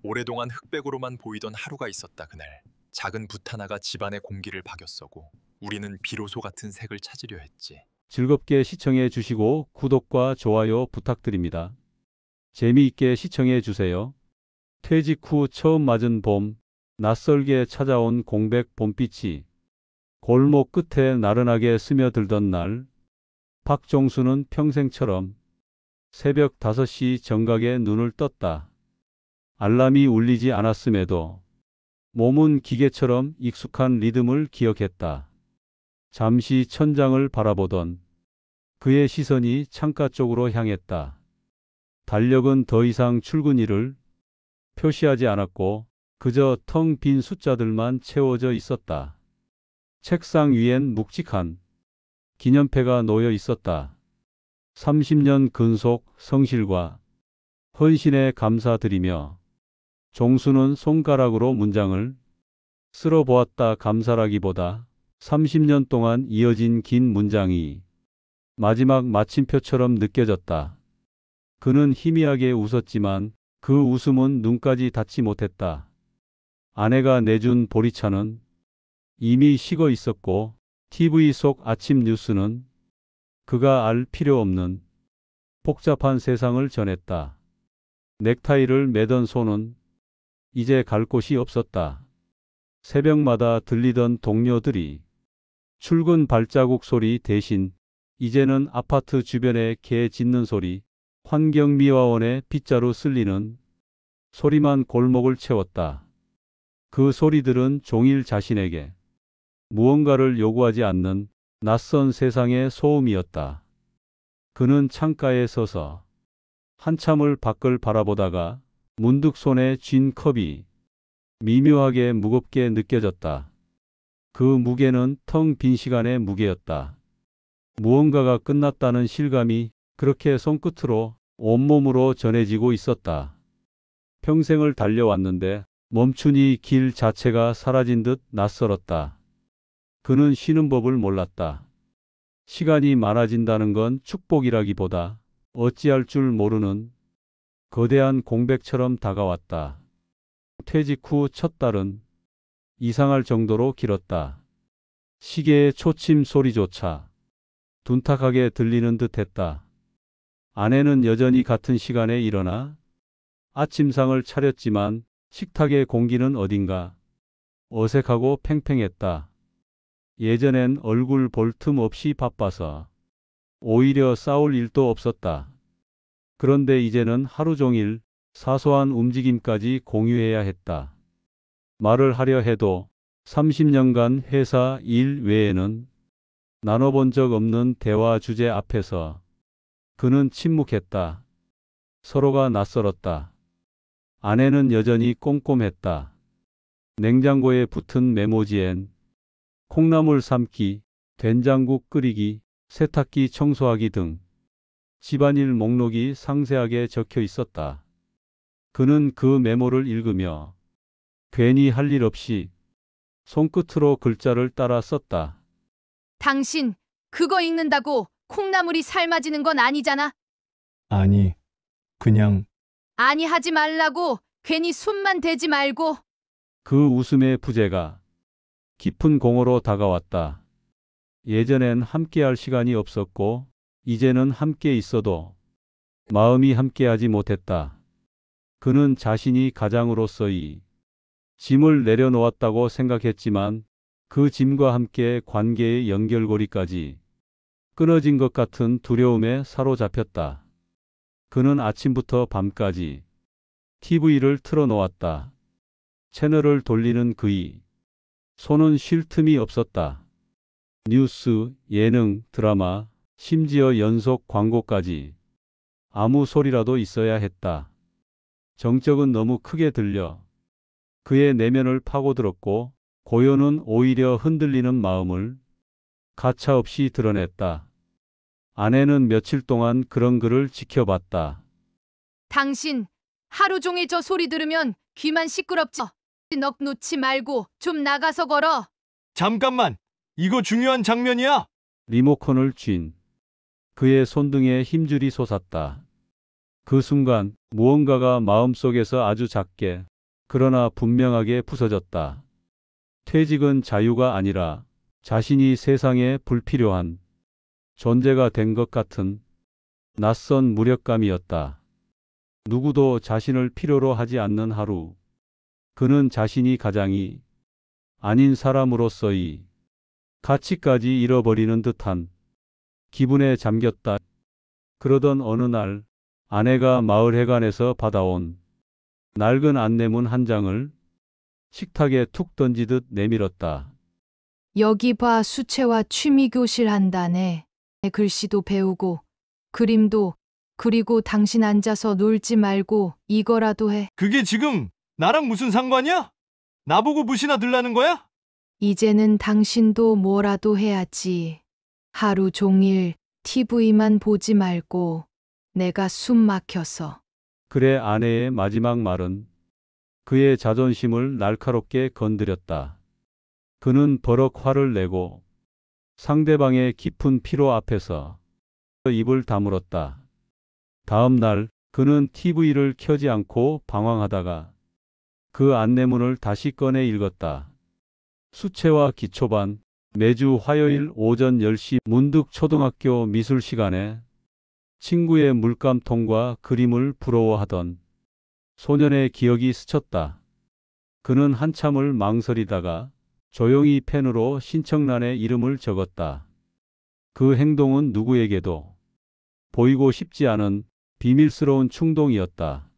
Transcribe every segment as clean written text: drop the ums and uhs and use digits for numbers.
오랫동안 흑백으로만 보이던 하루가 있었다. 그날 작은 붓 하나가 집안의 공기를 박였어고 우리는 비로소 같은 색을 찾으려 했지. 즐겁게 시청해 주시고 구독과 좋아요 부탁드립니다. 재미있게 시청해 주세요. 퇴직 후 처음 맞은 봄, 낯설게 찾아온 공백 봄빛이 골목 끝에 나른하게 스며들던 날, 박종수는 평생처럼 새벽 5시 정각에 눈을 떴다. 알람이 울리지 않았음에도 몸은 기계처럼 익숙한 리듬을 기억했다. 잠시 천장을 바라보던 그의 시선이 창가 쪽으로 향했다. 달력은 더 이상 출근일을 표시하지 않았고 그저 텅 빈 숫자들만 채워져 있었다. 책상 위엔 묵직한 기념패가 놓여 있었다. 30년 근속 성실과 헌신에 감사드리며. 종수는 손가락으로 문장을 쓸어보았다. 감사라기보다 30년 동안 이어진 긴 문장이 마지막 마침표처럼 느껴졌다. 그는 희미하게 웃었지만 그 웃음은 눈까지 닿지 못했다. 아내가 내준 보리차는 이미 식어 있었고 TV 속 아침 뉴스는 그가 알 필요 없는 복잡한 세상을 전했다. 넥타이를 매던 손은 이제 갈 곳이 없었다. 새벽마다 들리던 동료들이 출근 발자국 소리 대신 이제는 아파트 주변의 개 짖는 소리, 환경미화원의 빗자루 쓸리는 소리만 골목을 채웠다. 그 소리들은 종일 자신에게 무언가를 요구하지 않는 낯선 세상의 소음이었다. 그는 창가에 서서 한참을 밖을 바라보다가 문득 손에 쥔 컵이 미묘하게 무겁게 느껴졌다. 그 무게는 텅 빈 시간의 무게였다. 무언가가 끝났다는 실감이 그렇게 손끝으로 온몸으로 전해지고 있었다. 평생을 달려왔는데 멈춘 이 길 자체가 사라진 듯 낯설었다. 그는 쉬는 법을 몰랐다. 시간이 많아진다는 건 축복이라기보다 어찌할 줄 모르는 거대한 공백처럼 다가왔다. 퇴직 후 첫 달은 이상할 정도로 길었다. 시계의 초침 소리조차 둔탁하게 들리는 듯 했다. 아내는 여전히 같은 시간에 일어나 아침상을 차렸지만 식탁의 공기는 어딘가 어색하고 팽팽했다. 예전엔 얼굴 볼 틈 없이 바빠서 오히려 싸울 일도 없었다. 그런데 이제는 하루 종일 사소한 움직임까지 공유해야 했다. 말을 하려 해도 30년간 회사 일 외에는 나눠본 적 없는 대화 주제 앞에서 그는 침묵했다. 서로가 낯설었다. 아내는 여전히 꼼꼼했다. 냉장고에 붙은 메모지엔 콩나물 삶기, 된장국 끓이기, 세탁기 청소하기 등 집안일 목록이 상세하게 적혀 있었다. 그는 그 메모를 읽으며 괜히 할 일 없이 손끝으로 글자를 따라 썼다. 당신 그거 읽는다고 콩나물이 삶아지는 건 아니잖아. 아니, 그냥 아니 하지 말라고. 괜히 손만 대지 말고. 그 웃음의 부재가 깊은 공허로 다가왔다. 예전엔 함께할 시간이 없었고 이제는 함께 있어도 마음이 함께하지 못했다. 그는 자신이 가장으로서의 짐을 내려놓았다고 생각했지만 그 짐과 함께 관계의 연결고리까지 끊어진 것 같은 두려움에 사로잡혔다. 그는 아침부터 밤까지 TV를 틀어놓았다. 채널을 돌리는 그의 손은 쉴 틈이 없었다. 뉴스, 예능, 드라마, 심지어 연속 광고까지 아무 소리라도 있어야 했다. 정적은 너무 크게 들려 그의 내면을 파고들었고 고요는 오히려 흔들리는 마음을 가차없이 드러냈다. 아내는 며칠 동안 그런 그를 지켜봤다. 당신 하루 종일 저 소리 들으면 귀만 시끄럽지. 넋 놓지 말고 좀 나가서 걸어. 잠깐만! 이거 중요한 장면이야! 리모컨을 쥔 그의 손등에 힘줄이 솟았다. 그 순간 무언가가 마음속에서 아주 작게 그러나 분명하게 부서졌다. 퇴직은 자유가 아니라 자신이 세상에 불필요한 존재가 된 것 같은 낯선 무력감이었다. 누구도 자신을 필요로 하지 않는 하루. 그는 자신이 가장이 아닌 사람으로서의 가치까지 잃어버리는 듯한 기분에 잠겼다. 그러던 어느 날 아내가 마을 해관에서 받아온 낡은 안내문 한 장을 식탁에 툭 던지듯 내밀었다. 여기 봐, 수채화 취미교실 한다네. 글씨도 배우고 그림도 그리고 당신 앉아서 놀지 말고 이거라도 해. 그게 지금 나랑 무슨 상관이야? 나보고 무시나 들라는 거야? 이제는 당신도 뭐라도 해야지. 하루 종일 TV만 보지 말고 내가 숨 막혀서. 그래 아내의 마지막 말은 그의 자존심을 날카롭게 건드렸다. 그는 버럭 화를 내고 상대방의 깊은 피로 앞에서 입을 다물었다. 다음 날 그는 TV를 켜지 않고 방황하다가 그 안내문을 다시 꺼내 읽었다. 수채화 기초반 매주 화요일 오전 10시 문득 초등학교 미술 시간에 친구의 물감통과 그림을 부러워하던 소년의 기억이 스쳤다. 그는 한참을 망설이다가 조용히 펜으로 신청란에 이름을 적었다. 그 행동은 누구에게도 보이고 싶지 않은 비밀스러운 충동이었다.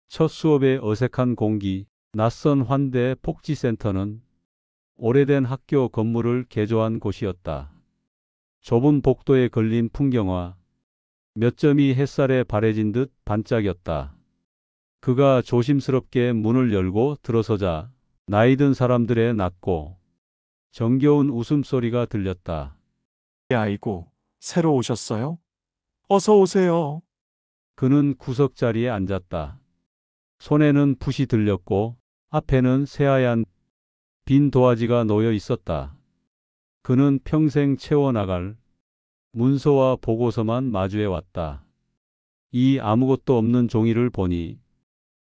첫 수업의 어색한 공기, 낯선 환대 복지센터는 오래된 학교 건물을 개조한 곳이었다. 좁은 복도에 걸린 풍경화, 몇 점이 햇살에 바래진 듯 반짝였다. 그가 조심스럽게 문을 열고 들어서자 나이든 사람들의 낮고 정겨운 웃음소리가 들렸다. 아이고, 새로 오셨어요? 어서 오세요. 그는 구석자리에 앉았다. 손에는 붓이 들렸고 앞에는 새하얀 빈 도화지가 놓여 있었다. 그는 평생 채워나갈 문서와 보고서만 마주해 왔다. 이 아무것도 없는 종이를 보니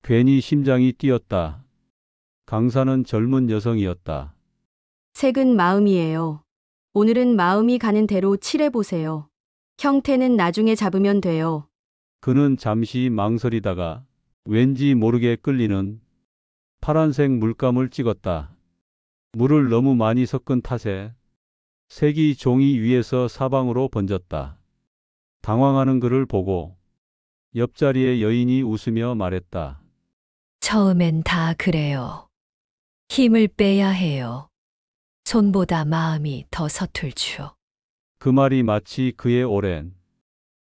괜히 심장이 뛰었다. 강사는 젊은 여성이었다. 색은 마음이에요. 오늘은 마음이 가는 대로 칠해보세요. 형태는 나중에 잡으면 돼요. 그는 잠시 망설이다가 왠지 모르게 끌리는 파란색 물감을 찍었다. 물을 너무 많이 섞은 탓에 색이 종이 위에서 사방으로 번졌다. 당황하는 그를 보고 옆자리의 여인이 웃으며 말했다. 처음엔 다 그래요. 힘을 빼야 해요. 손보다 마음이 더 서툴죠. 그 말이 마치 그의 오랜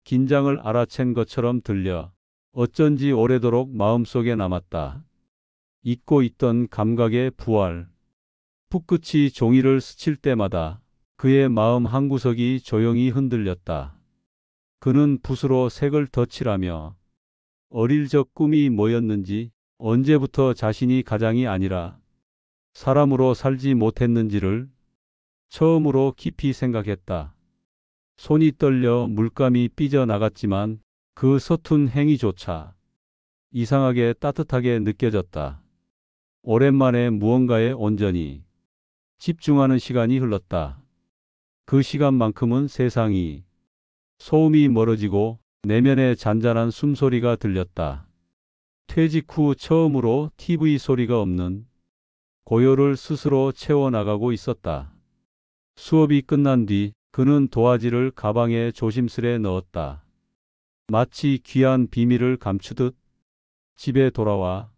긴장을 알아챈 것처럼 들려 어쩐지 오래도록 마음속에 남았다. 잊고 있던 감각의 부활. 붓끝이 종이를 스칠 때마다 그의 마음 한구석이 조용히 흔들렸다. 그는 붓으로 색을 덧칠하며 어릴 적 꿈이 뭐였는지, 언제부터 자신이 가장이 아니라 사람으로 살지 못했는지를 처음으로 깊이 생각했다. 손이 떨려 물감이 삐져나갔지만 그 서툰 행위조차 이상하게 따뜻하게 느껴졌다. 오랜만에 무언가에 온전히 집중하는 시간이 흘렀다. 그 시간만큼은 세상이 소음이 멀어지고 내면에 잔잔한 숨소리가 들렸다. 퇴직 후 처음으로 TV 소리가 없는 고요를 스스로 채워나가고 있었다. 수업이 끝난 뒤 그는 도화지를 가방에 조심스레 넣었다. 마치 귀한 비밀을 감추듯 집에 돌아와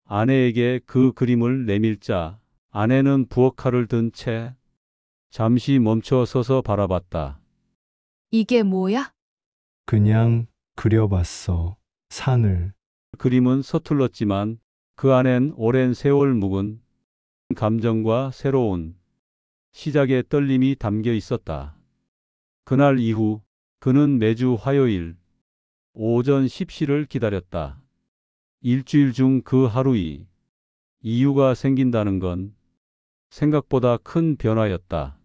아내에게 그 그림을 내밀자 아내는 부엌칼을 든 채 잠시 멈춰 서서 바라봤다. 이게 뭐야? 그냥 그려봤어. 산을. 그림은 서툴렀지만 그 안엔 오랜 세월 묵은 감정과 새로운 시작의 떨림이 담겨 있었다. 그날 이후 그는 매주 화요일 오전 10시를 기다렸다. 일주일 중 그 하루이 이유가 생긴다는 건 생각보다 큰 변화였다.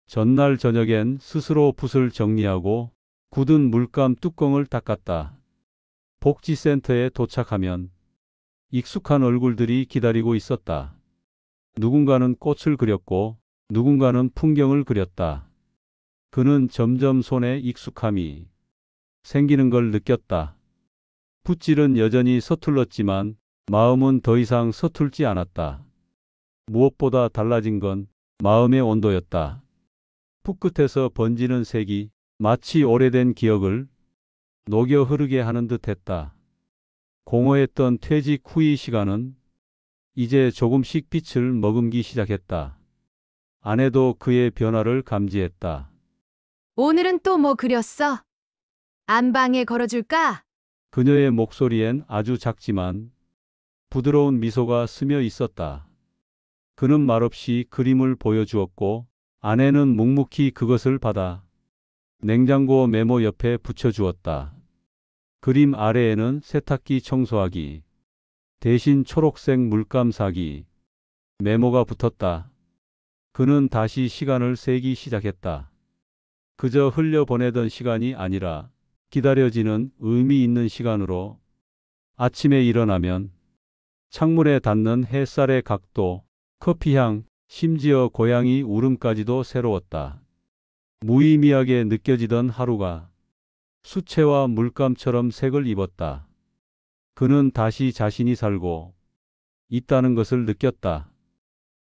전날 저녁엔 스스로 붓을 정리하고 굳은 물감 뚜껑을 닦았다. 복지센터에 도착하면 익숙한 얼굴들이 기다리고 있었다. 누군가는 꽃을 그렸고 누군가는 풍경을 그렸다. 그는 점점 손에 익숙함이 생기는 걸 느꼈다. 붓질은 여전히 서툴렀지만 마음은 더 이상 서툴지 않았다. 무엇보다 달라진 건 마음의 온도였다. 붓끝에서 번지는 색이 마치 오래된 기억을 녹여 흐르게 하는 듯했다. 공허했던 퇴직 후의 시간은 이제 조금씩 빛을 머금기 시작했다. 아내도 그의 변화를 감지했다. 오늘은 또 뭐 그렸어? 안방에 걸어줄까? 그녀의 목소리엔 아주 작지만 부드러운 미소가 스며 있었다. 그는 말없이 그림을 보여주었고 아내는 묵묵히 그것을 받아 냉장고 메모 옆에 붙여주었다. 그림 아래에는 세탁기 청소하기, 대신 초록색 물감 사기, 메모가 붙었다. 그는 다시 시간을 세기 시작했다. 그저 흘려보내던 시간이 아니라 기다려지는 의미 있는 시간으로 아침에 일어나면 창문에 닿는 햇살의 각도, 커피향, 심지어 고양이 울음까지도 새로웠다. 무의미하게 느껴지던 하루가 수채화 물감처럼 색을 입었다. 그는 다시 자신이 살고 있다는 것을 느꼈다.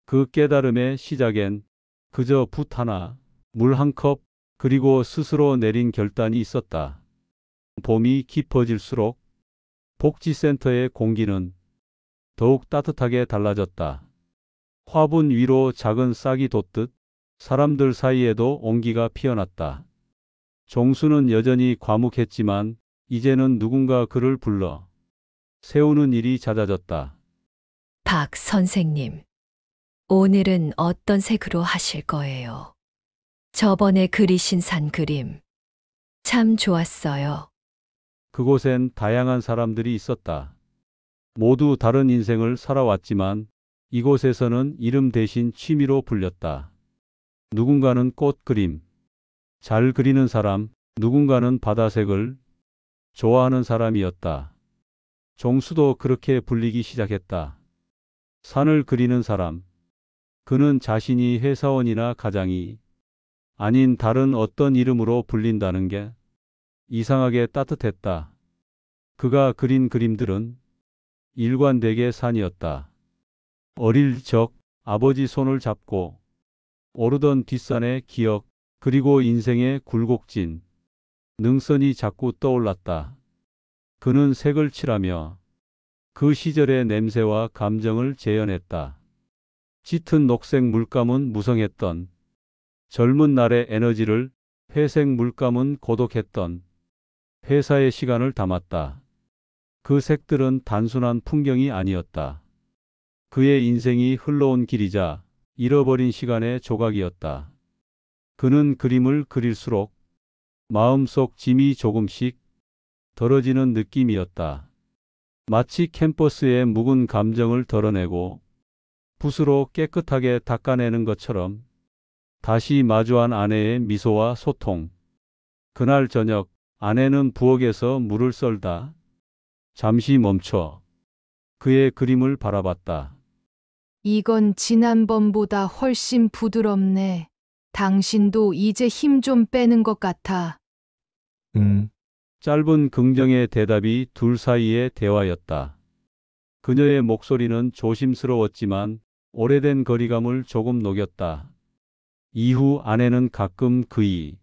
그 깨달음의 시작엔 그저 붓 하나, 물 한 컵, 그리고 스스로 내린 결단이 있었다. 봄이 깊어질수록 복지센터의 공기는 더욱 따뜻하게 달라졌다. 화분 위로 작은 싹이 돋듯 사람들 사이에도 온기가 피어났다. 종수는 여전히 과묵했지만 이제는 누군가 그를 불러 세우는 일이 잦아졌다. 박 선생님, 오늘은 어떤 색으로 하실 거예요? 저번에 그리신 산 그림 참 좋았어요. 그곳엔 다양한 사람들이 있었다. 모두 다른 인생을 살아왔지만 이곳에서는 이름 대신 취미로 불렸다. 누군가는 꽃 그림, 잘 그리는 사람, 누군가는 바다색을 좋아하는 사람이었다. 종수도 그렇게 불리기 시작했다. 산을 그리는 사람, 그는 자신이 회사원이나 가장이 아닌 다른 어떤 이름으로 불린다는 게 이상하게 따뜻했다. 그가 그린 그림들은 일관되게 산이었다. 어릴 적 아버지 손을 잡고 오르던 뒷산의 기억, 그리고 인생의 굴곡진 능선이 자꾸 떠올랐다. 그는 색을 칠하며 그 시절의 냄새와 감정을 재현했다. 짙은 녹색 물감은 무성했던 젊은 날의 에너지를, 회색 물감은 고독했던 회사의 시간을 담았다. 그 색들은 단순한 풍경이 아니었다. 그의 인생이 흘러온 길이자 잃어버린 시간의 조각이었다. 그는 그림을 그릴수록 마음속 짐이 조금씩 덜어지는 느낌이었다. 마치 캠퍼스의 묵은 감정을 덜어내고 붓으로 깨끗하게 닦아내는 것처럼. 다시 마주한 아내의 미소와 소통. 그날 저녁 아내는 부엌에서 물을 썰다 잠시 멈춰 그의 그림을 바라봤다. 이건 지난번보다 훨씬 부드럽네. 당신도 이제 힘 좀 빼는 것 같아. 짧은 긍정의 대답이 둘 사이의 대화였다. 그녀의 목소리는 조심스러웠지만 오래된 거리감을 조금 녹였다. 이후 아내는 가끔 그의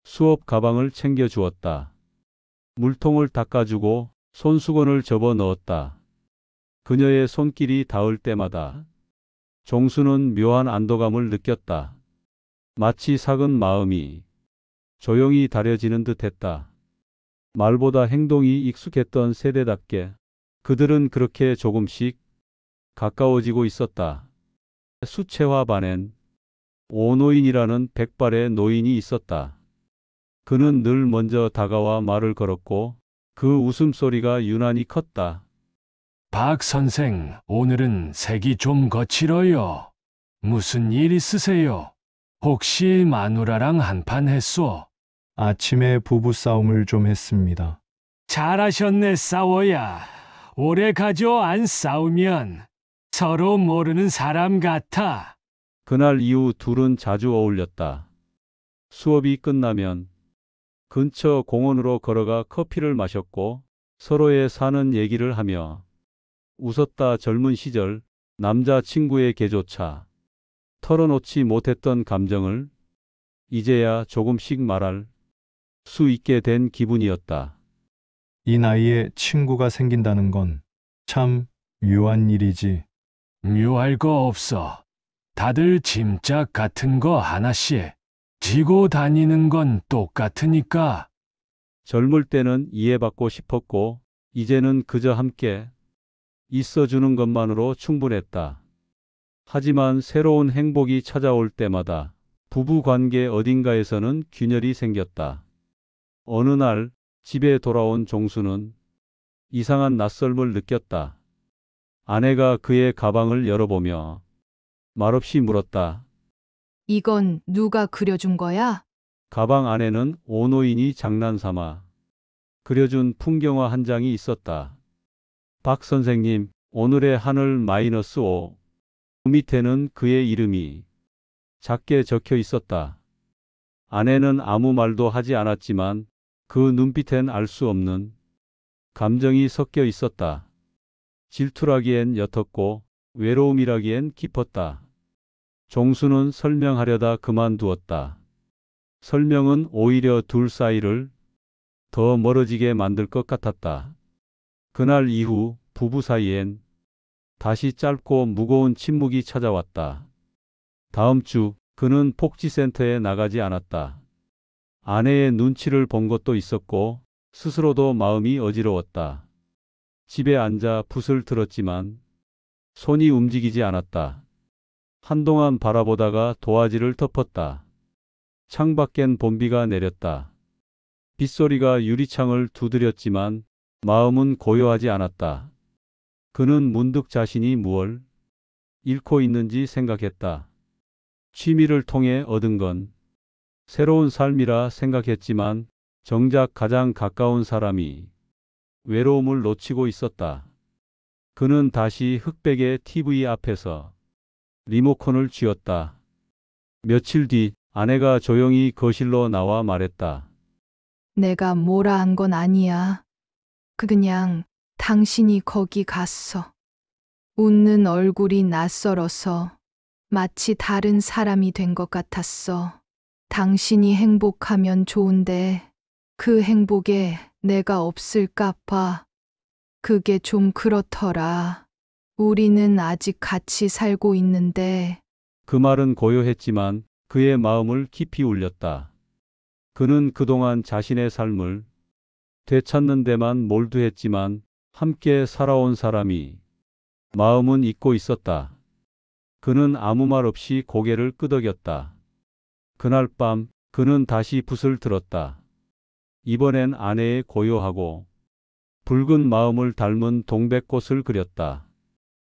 수업 가방을 챙겨 주었다. 물통을 닦아주고 손수건을 접어 넣었다. 그녀의 손길이 닿을 때마다 종수는 묘한 안도감을 느꼈다. 마치 삭은 마음이 조용히 다려지는 듯했다. 말보다 행동이 익숙했던 세대답게 그들은 그렇게 조금씩 가까워지고 있었다. 수채화반엔 오노인이라는 백발의 노인이 있었다. 그는 늘 먼저 다가와 말을 걸었고 그 웃음소리가 유난히 컸다. 박 선생, 오늘은 색이 좀 거칠어요. 무슨 일 있으세요? 혹시 마누라랑 한판 했소? 아침에 부부싸움을 좀 했습니다. 잘하셨네, 싸워야. 오래 가져 안 싸우면 서로 모르는 사람 같아. 그날 이후 둘은 자주 어울렸다. 수업이 끝나면 근처 공원으로 걸어가 커피를 마셨고 서로의 사는 얘기를 하며 웃었다. 젊은 시절 남자친구의 개조차 털어놓지 못했던 감정을 이제야 조금씩 말할 수 있게 된 기분이었다. 이 나이에 친구가 생긴다는 건 참 묘한 일이지. 묘할 거 없어. 다들 짐짝 같은 거 하나씩 지고 다니는 건 똑같으니까. 젊을 때는 이해받고 싶었고 이제는 그저 함께 있어주는 것만으로 충분했다. 하지만 새로운 행복이 찾아올 때마다 부부 관계 어딘가에서는 균열이 생겼다. 어느 날 집에 돌아온 종수는 이상한 낯설음을 느꼈다. 아내가 그의 가방을 열어보며 말없이 물었다. 이건 누가 그려준 거야? 가방 안에는 오노인이 장난삼아 그려준 풍경화 한 장이 있었다. 박 선생님, 오늘의 하늘 -5. 그 밑에는 그의 이름이 작게 적혀 있었다. 아내는 아무 말도 하지 않았지만 그 눈빛엔 알 수 없는 감정이 섞여 있었다. 질투라기엔 옅었고 외로움이라기엔 깊었다. 종수는 설명하려다 그만두었다. 설명은 오히려 둘 사이를 더 멀어지게 만들 것 같았다. 그날 이후 부부 사이엔 다시 짧고 무거운 침묵이 찾아왔다. 다음 주 그는 복지센터에 나가지 않았다. 아내의 눈치를 본 것도 있었고 스스로도 마음이 어지러웠다. 집에 앉아 붓을 들었지만 손이 움직이지 않았다. 한동안 바라보다가 도화지를 덮었다. 창밖엔 봄비가 내렸다. 빗소리가 유리창을 두드렸지만 마음은 고요하지 않았다. 그는 문득 자신이 무얼 잃고 있는지 생각했다. 취미를 통해 얻은 건 새로운 삶이라 생각했지만 정작 가장 가까운 사람이 외로움을 놓치고 있었다. 그는 다시 흑백의 TV 앞에서 리모컨을 쥐었다. 며칠 뒤 아내가 조용히 거실로 나와 말했다. 내가 뭐라 한 건 아니야. 그냥 당신이 거기 갔어. 웃는 얼굴이 낯설어서 마치 다른 사람이 된 것 같았어. 당신이 행복하면 좋은데 그 행복에 내가 없을까 봐. 그게 좀 그렇더라. 우리는 아직 같이 살고 있는데. 그 말은 고요했지만 그의 마음을 깊이 울렸다. 그는 그동안 자신의 삶을 되찾는 데만 몰두했지만 함께 살아온 사람이 마음은 잊고 있었다. 그는 아무 말 없이 고개를 끄덕였다. 그날 밤 그는 다시 붓을 들었다. 이번엔 아내의 고요하고 붉은 마음을 닮은 동백꽃을 그렸다.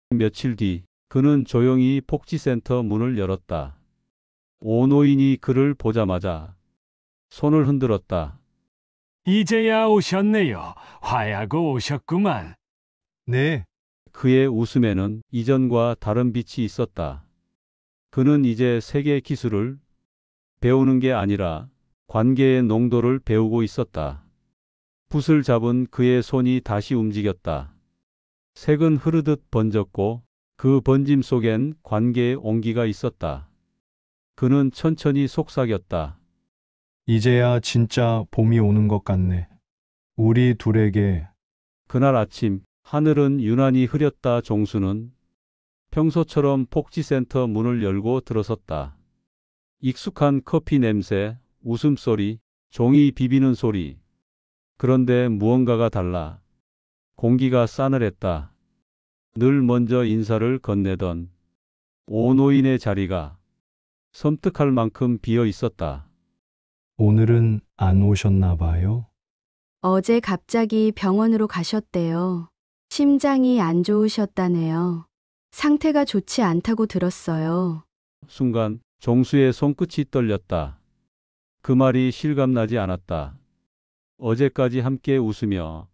며칠 뒤 그는 조용히 복지센터 문을 열었다. 오노인이 그를 보자마자 손을 흔들었다. 이제야 오셨네요. 화야고 오셨구만. 네, 그의 웃음에는 이전과 다른 빛이 있었다. 그는 이제 세계 기술을 배우는 게 아니라 관계의 농도를 배우고 있었다. 붓을 잡은 그의 손이 다시 움직였다. 색은 흐르듯 번졌고 그 번짐 속엔 관계의 온기가 있었다. 그는 천천히 속삭였다. 이제야 진짜 봄이 오는 것 같네. 우리 둘에게. 그날 아침 하늘은 유난히 흐렸다. 종수는 평소처럼 복지센터 문을 열고 들어섰다. 익숙한 커피 냄새, 웃음소리, 종이 비비는 소리. 그런데 무언가가 달라. 공기가 싸늘했다. 늘 먼저 인사를 건네던 오노인의 자리가 섬뜩할 만큼 비어 있었다. 오늘은 안 오셨나 봐요. 어제 갑자기 병원으로 가셨대요. 심장이 안 좋으셨다네요. 상태가 좋지 않다고 들었어요. 순간 종수의 손끝이 떨렸다. 그 말이 실감나지 않았다. 어제까지 함께 웃으며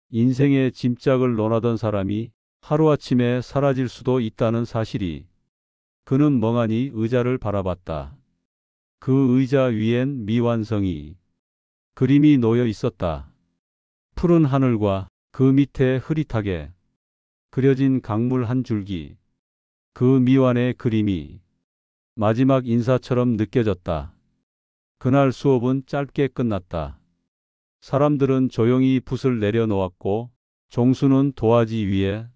인생의 짐짝을 논하던 사람이 하루아침에 사라질 수도 있다는 사실이. 그는 멍하니 의자를 바라봤다. 그 의자 위엔 미완성이 그림이 놓여 있었다. 푸른 하늘과 그 밑에 흐릿하게 그려진 강물 한 줄기. 그 미완의 그림이 마지막 인사처럼 느껴졌다. 그날 수업은 짧게 끝났다. 사람들은 조용히 붓을 내려놓았고 종수는 도화지 위에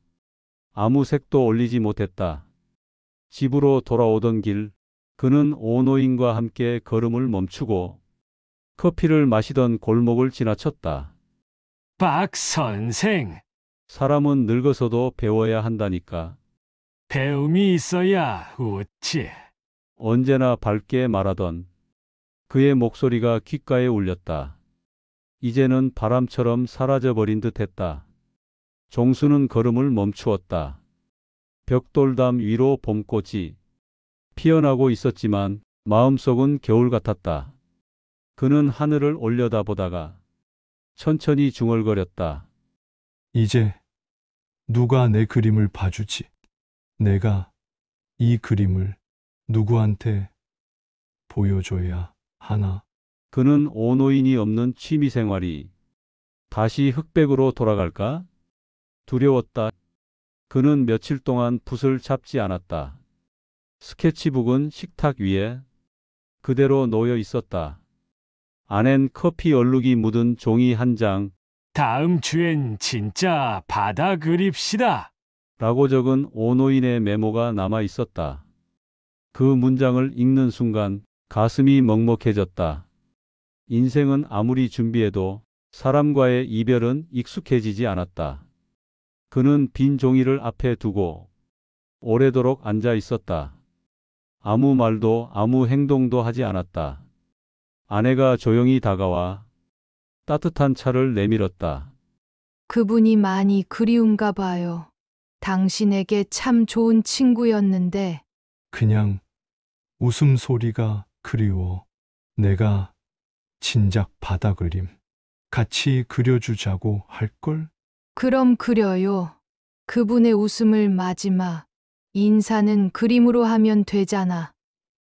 아무 색도 올리지 못했다. 집으로 돌아오던 길, 그는 오노인과 함께 걸음을 멈추고 커피를 마시던 골목을 지나쳤다. 박 선생, 사람은 늙어서도 배워야 한다니까. 배움이 있어야 웃지. 언제나 밝게 말하던 그의 목소리가 귓가에 울렸다. 이제는 바람처럼 사라져버린 듯했다. 종수는 걸음을 멈추었다. 벽돌담 위로 봄꽃이 피어나고 있었지만 마음속은 겨울 같았다. 그는 하늘을 올려다보다가 천천히 중얼거렸다. 이제 누가 내 그림을 봐주지? 내가 이 그림을 누구한테 보여줘야 하나? 그는 오노인이 없는 취미생활이 다시 흑백으로 돌아갈까? 두려웠다. 그는 며칠 동안 붓을 잡지 않았다. 스케치북은 식탁 위에 그대로 놓여 있었다. 안엔 커피 얼룩이 묻은 종이 한 장, 다음 주엔 진짜 바다 그립시다. 라고 적은 오노인의 메모가 남아 있었다. 그 문장을 읽는 순간 가슴이 먹먹해졌다. 인생은 아무리 준비해도 사람과의 이별은 익숙해지지 않았다. 그는 빈 종이를 앞에 두고 오래도록 앉아 있었다. 아무 말도 아무 행동도 하지 않았다. 아내가 조용히 다가와 따뜻한 차를 내밀었다. 그분이 많이 그리운가 봐요. 당신에게 참 좋은 친구였는데. 그냥 웃음소리가 그리워. 내가 진작 바다 그림 같이 그려주자고 할걸? 그럼 그려요. 그분의 웃음을 마지막 인사는 그림으로 하면 되잖아.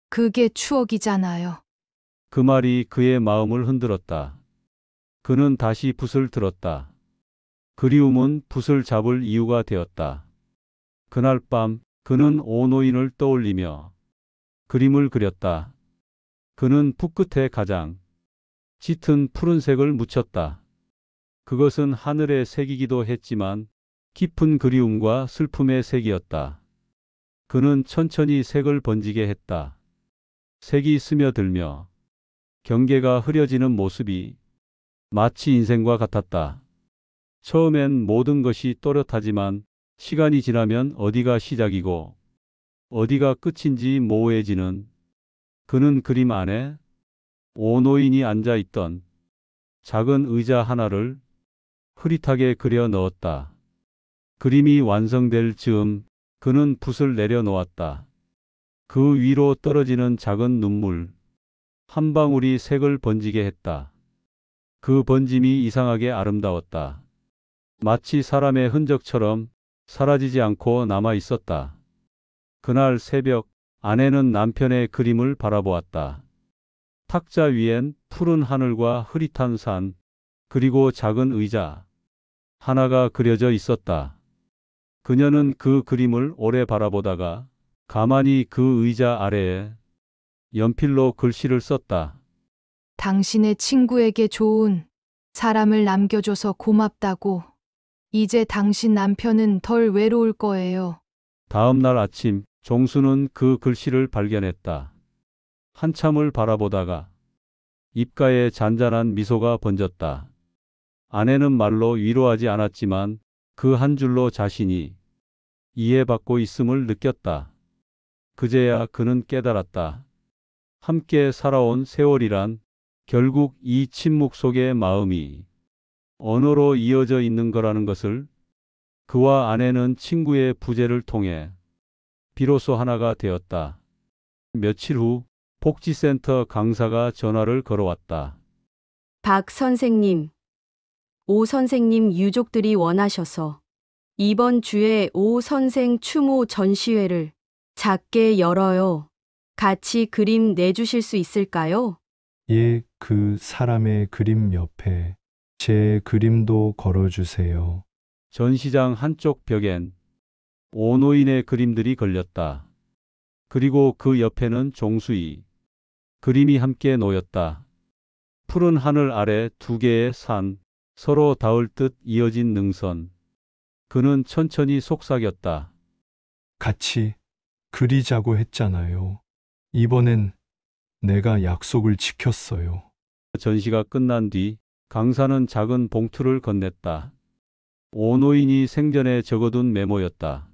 그게 추억이잖아요. 그 말이 그의 마음을 흔들었다. 그는 다시 붓을 들었다. 그리움은 붓을 잡을 이유가 되었다. 그날 밤 그는 오노인을 떠올리며 그림을 그렸다. 그는 붓 끝에 가장 짙은 푸른색을 묻혔다. 그것은 하늘의 색이기도 했지만 깊은 그리움과 슬픔의 색이었다. 그는 천천히 색을 번지게 했다. 색이 스며들며 경계가 흐려지는 모습이 마치 인생과 같았다. 처음엔 모든 것이 또렷하지만 시간이 지나면 어디가 시작이고 어디가 끝인지 모호해지는. 그는 그림 안에 오노인이 앉아 있던 작은 의자 하나를 흐릿하게 그려 넣었다. 그림이 완성될 즈음 그는 붓을 내려놓았다. 그 위로 떨어지는 작은 눈물 한 방울이 색을 번지게 했다. 그 번짐이 이상하게 아름다웠다. 마치 사람의 흔적처럼 사라지지 않고 남아 있었다. 그날 새벽 아내는 남편의 그림을 바라보았다. 탁자 위엔 푸른 하늘과 흐릿한 산, 그리고 작은 의자 하나가 그려져 있었다. 그녀는 그 그림을 오래 바라보다가 가만히 그 의자 아래에 연필로 글씨를 썼다. 당신의 친구에게 좋은 사람을 남겨줘서 고맙다고. 이제 당신 남편은 덜 외로울 거예요. 다음 날 아침 종수는 그 글씨를 발견했다. 한참을 바라보다가 입가에 잔잔한 미소가 번졌다. 아내는 말로 위로하지 않았지만 그 한 줄로 자신이 이해받고 있음을 느꼈다. 그제야 그는 깨달았다. 함께 살아온 세월이란 결국 이 침묵 속의 마음이 언어로 이어져 있는 거라는 것을. 그와 아내는 친구의 부재를 통해 비로소 하나가 되었다. 며칠 후 복지센터 강사가 전화를 걸어왔다. 박 선생님, 오 선생님 유족들이 원하셔서 이번 주에 오 선생 추모 전시회를 작게 열어요. 같이 그림 내주실 수 있을까요? 예, 그 사람의 그림 옆에 제 그림도 걸어주세요. 전시장 한쪽 벽엔 오노인의 그림들이 걸렸다. 그리고 그 옆에는 종수이 그림이 함께 놓였다. 푸른 하늘 아래 두 개의 산, 서로 닿을 듯 이어진 능선. 그는 천천히 속삭였다. 같이 그리자고 했잖아요. 이번엔 내가 약속을 지켰어요. 전시가 끝난 뒤 강사는 작은 봉투를 건넸다. 오노인이 생전에 적어둔 메모였다.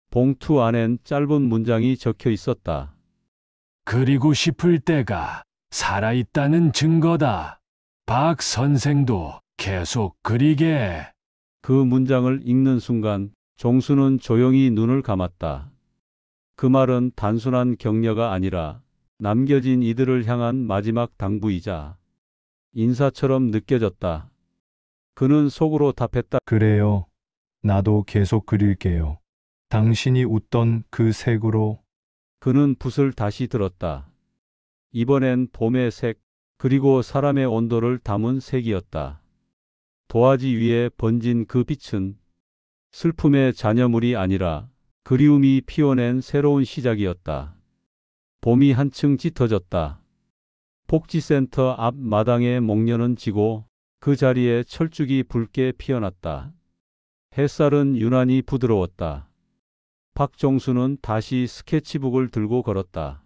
봉투 안엔 짧은 문장이 적혀 있었다. 그리고 싶을 때가 살아있다는 증거다. 박 선생도 계속 그리게. 그 문장을 읽는 순간 종수는 조용히 눈을 감았다. 그 말은 단순한 격려가 아니라 남겨진 이들을 향한 마지막 당부이자 인사처럼 느껴졌다. 그는 속으로 답했다. 그래요. 나도 계속 그릴게요. 당신이 웃던 그 색으로. 그는 붓을 다시 들었다. 이번엔 봄의 색, 그리고 사람의 온도를 담은 색이었다. 도화지 위에 번진 그 빛은 슬픔의 잔여물이 아니라 그리움이 피워낸 새로운 시작이었다. 봄이 한층 짙어졌다. 복지센터 앞 마당에 목련은 지고 그 자리에 철쭉이 붉게 피어났다. 햇살은 유난히 부드러웠다. 박종수는 다시 스케치북을 들고 걸었다.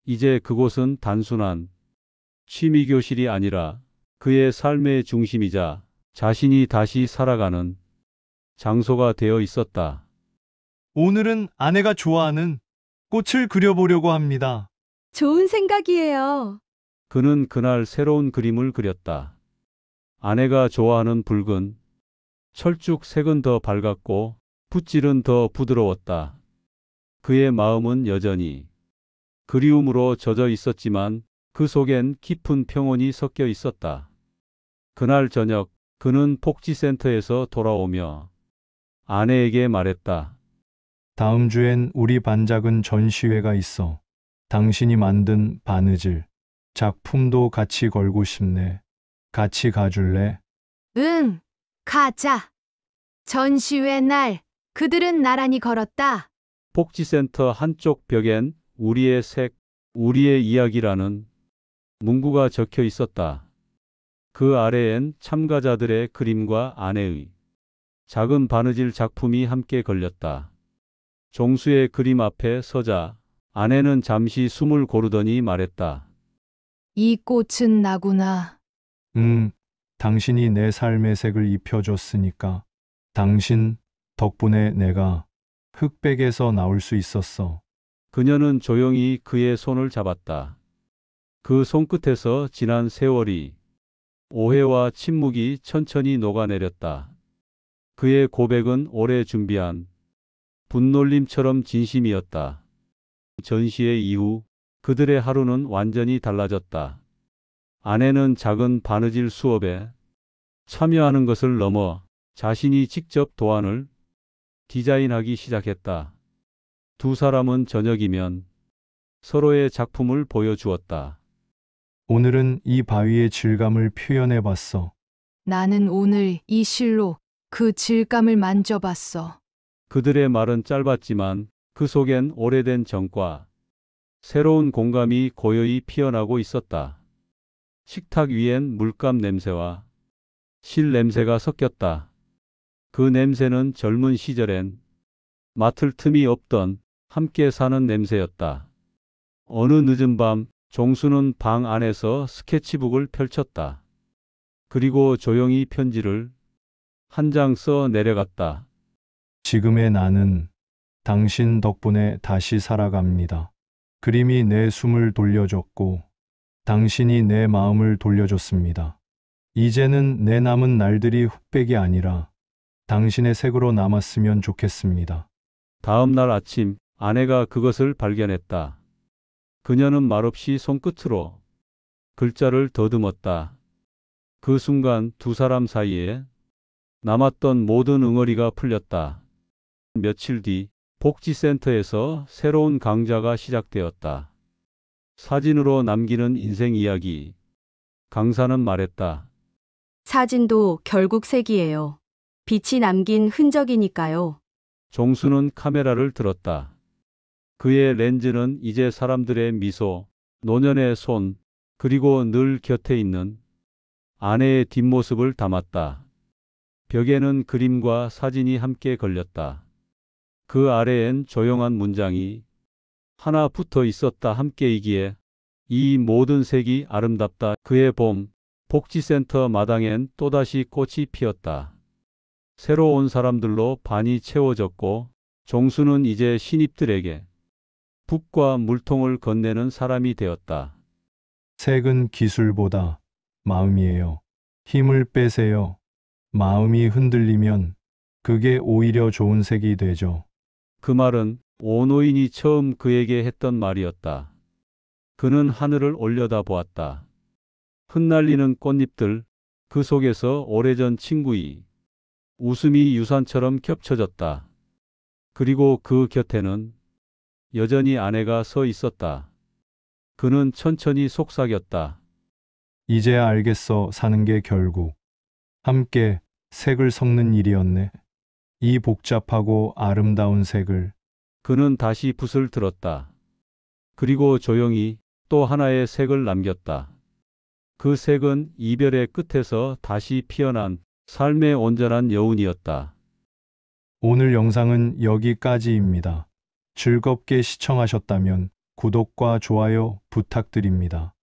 이제 그곳은 단순한 취미교실이 아니라 그의 삶의 중심이자 자신이 다시 살아가는 장소가 되어 있었다. 오늘은 아내가 좋아하는 꽃을 그려보려고 합니다. 좋은 생각이에요. 그는 그날 새로운 그림을 그렸다. 아내가 좋아하는 붉은 철쭉 색은 더 밝았고 붓질은 더 부드러웠다. 그의 마음은 여전히 그리움으로 젖어 있었지만 그 속엔 깊은 평온이 섞여 있었다. 그날 저녁 그는 복지센터에서 돌아오며 아내에게 말했다. 다음 주엔 우리 반작은 전시회가 있어. 당신이 만든 바느질, 작품도 같이 걸고 싶네. 같이 가줄래? 응, 가자. 전시회 날 그들은 나란히 걸었다. 복지센터 한쪽 벽엔 우리의 색, 우리의 이야기라는 문구가 적혀 있었다. 그 아래엔 참가자들의 그림과 아내의 작은 바느질 작품이 함께 걸렸다. 종수의 그림 앞에 서자 아내는 잠시 숨을 고르더니 말했다. 이 꽃은 나구나. 당신이 내 삶의 색을 입혀줬으니까. 당신 덕분에 내가 흑백에서 나올 수 있었어. 그녀는 조용히 그의 손을 잡았다. 그 손끝에서 지난 세월이 오해와 침묵이 천천히 녹아내렸다. 그의 고백은 오래 준비한 분놀림처럼 진심이었다. 전시회 이후 그들의 하루는 완전히 달라졌다. 아내는 작은 바느질 수업에 참여하는 것을 넘어 자신이 직접 도안을 디자인하기 시작했다. 두 사람은 저녁이면 서로의 작품을 보여주었다. 오늘은 이 바위의 질감을 표현해 봤어. 나는 오늘 이 실로 그 질감을 만져봤어. 그들의 말은 짧았지만 그 속엔 오래된 정과 새로운 공감이 고요히 피어나고 있었다. 식탁 위엔 물감 냄새와 실 냄새가 섞였다. 그 냄새는 젊은 시절엔 맡을 틈이 없던 함께 사는 냄새였다. 어느 늦은 밤 종수는 방 안에서 스케치북을 펼쳤다. 그리고 조용히 편지를 한 장 써 내려갔다. 지금의 나는 당신 덕분에 다시 살아갑니다. 그림이 내 숨을 돌려줬고 당신이 내 마음을 돌려줬습니다. 이제는 내 남은 날들이 흑백이 아니라 당신의 색으로 남았으면 좋겠습니다. 다음 날 아침 아내가 그것을 발견했다. 그녀는 말없이 손끝으로 글자를 더듬었다. 그 순간 두 사람 사이에 남았던 모든 응어리가 풀렸다. 며칠 뒤 복지센터에서 새로운 강좌가 시작되었다. 사진으로 남기는 인생 이야기. 강사는 말했다. 사진도 결국 색이에요. 빛이 남긴 흔적이니까요. 종수는 카메라를 들었다. 그의 렌즈는 이제 사람들의 미소, 노년의 손, 그리고 늘 곁에 있는 아내의 뒷모습을 담았다. 벽에는 그림과 사진이 함께 걸렸다. 그 아래엔 조용한 문장이 하나 붙어 있었다. 함께이기에 이 모든 색이 아름답다. 그의 봄, 복지센터 마당엔 또다시 꽃이 피었다. 새로 온 사람들로 반이 채워졌고 종수는 이제 신입들에게 붓과 물통을 건네는 사람이 되었다. 색은 기술보다 마음이에요. 힘을 빼세요. 마음이 흔들리면 그게 오히려 좋은 색이 되죠. 그 말은 오노인이 처음 그에게 했던 말이었다. 그는 하늘을 올려다보았다. 흩날리는 꽃잎들, 그 속에서 오래전 친구의 웃음이 유산처럼 겹쳐졌다. 그리고 그 곁에는 여전히 아내가 서 있었다. 그는 천천히 속삭였다. 이제야 알겠어. 사는 게 결국 함께 색을 섞는 일이었네. 이 복잡하고 아름다운 색을. 그는 다시 붓을 들었다. 그리고 조용히 또 하나의 색을 남겼다. 그 색은 이별의 끝에서 다시 피어난 삶의 온전한 여운이었다. 오늘 영상은 여기까지입니다. 즐겁게 시청하셨다면 구독과 좋아요 부탁드립니다.